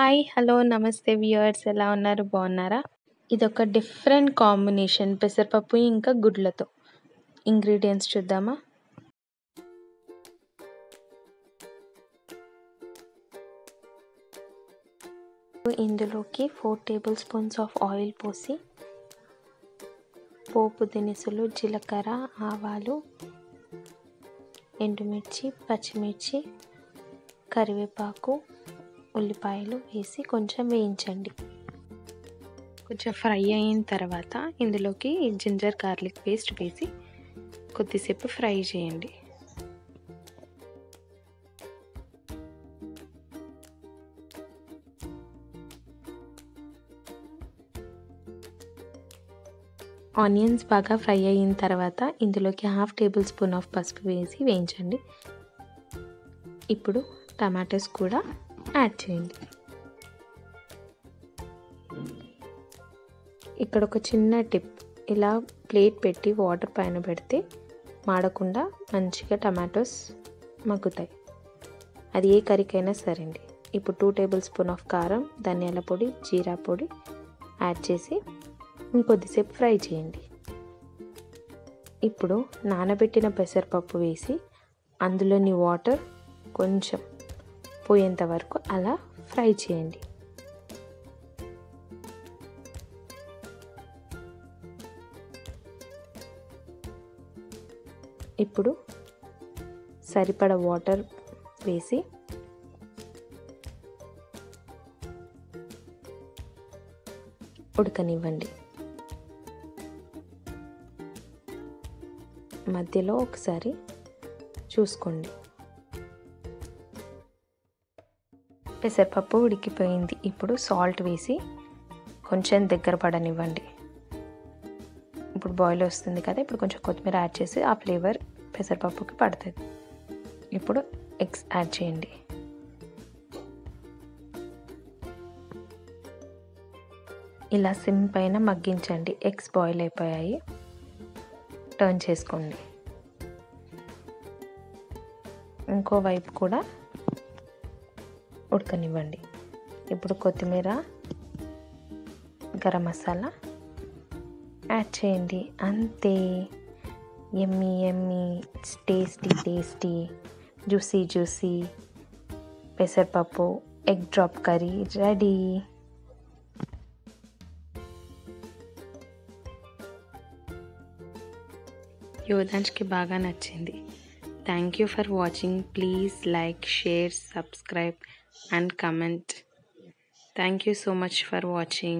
Hi hello నమస్తే viewers ఎలా ఉన్నారు బాగున్నారా? ఇదొక డిఫరెంట్ కాంబినేషన్ పెసరపప్పు ఇంకా గుడ్లతో. ఇంగ్రీడియంట్స్ చూద్దామా? ఇందులోకి 4 టేబుల్ స్పూన్స్ ఆఫ్ ఆయిల్ పోసి పోపు దినుసులు జీలకర్ర ఆవాలు ఎండుమిర్చి పచ్చిమిర్చి కరివేపాకు ఉల్లిపాయలు వేసి కొంచెం వేయించండి. కొంచెం ఫ్రై అయిన తర్వాత ఇందులోకి జింజర్ గార్లిక్ పేస్ట్ వేసి కొద్దిసేపు ఫ్రై చేయండి. ఆనియన్స్ బాగా ఫ్రై అయిన తర్వాత ఇందులోకి 1/2 టేబుల్ స్పూన్ ఆఫ్ పసుపు వేసి వేయించండి. ఇప్పుడు టమాటోస్ కూడా యాడ్ చేయండి. ఇక్కడ ఒక చిన్న టిప్, ఇలా ప్లేట్ పెట్టి వాటర్ పైన పెడితే మాడకుండా మంచిగా టమాటోస్ మగ్గుతాయి. అది ఏ కర్రీకైనా సరే అండి. ఇప్పుడు 2 టేబుల్ స్పూన్ ఆఫ్ కారం ధనియాల పొడి జీరా పొడి యాడ్ చేసి ఇంకొద్దిసేపు ఫ్రై చేయండి. ఇప్పుడు నానబెట్టిన పెసరపప్పు వేసి అందులోని వాటర్ కొంచెం పోయేంత వరకు అలా ఫ్రై చేయండి. ఇప్పుడు సరిపడ వాటర్ వేసి ఉడకనివ్వండి. మధ్యలో ఒకసారి చూసుకోండి. పెసరపప్పు ఉడికిపోయింది. ఇప్పుడు సాల్ట్ వేసి కొంచెం దగ్గర పడనివ్వండి. ఇప్పుడు బాయిల్ వస్తుంది కదా, ఇప్పుడు కొంచెం కొత్తిమీర యాడ్ చేసి ఆ ఫ్లేవర్ పెసరపప్పుకి పడుతుంది. ఇప్పుడు ఎగ్స్ యాడ్ చేయండి. ఇలా సిమ్ పైన మగ్గించండి. ఎగ్స్ బాయిల్ అయిపోయాయి. టర్న్ చేసుకోండి. ఇంకో వైపు కూడా ఉడకనివ్వండి. ఇప్పుడు కొత్తిమీర గరం మసాలా యాడ్ చేయండి. అంతే, యమ్మీ యమ్మీ టేస్టీ జ్యూసీ పెసరపప్పు ఎగ్ డ్రాప్ కర్రీ రెడీ. యోధాంష్కి బాగా నచ్చింది. Thank you for watching. Please like share subscribe and comment. Thank you so much for watching.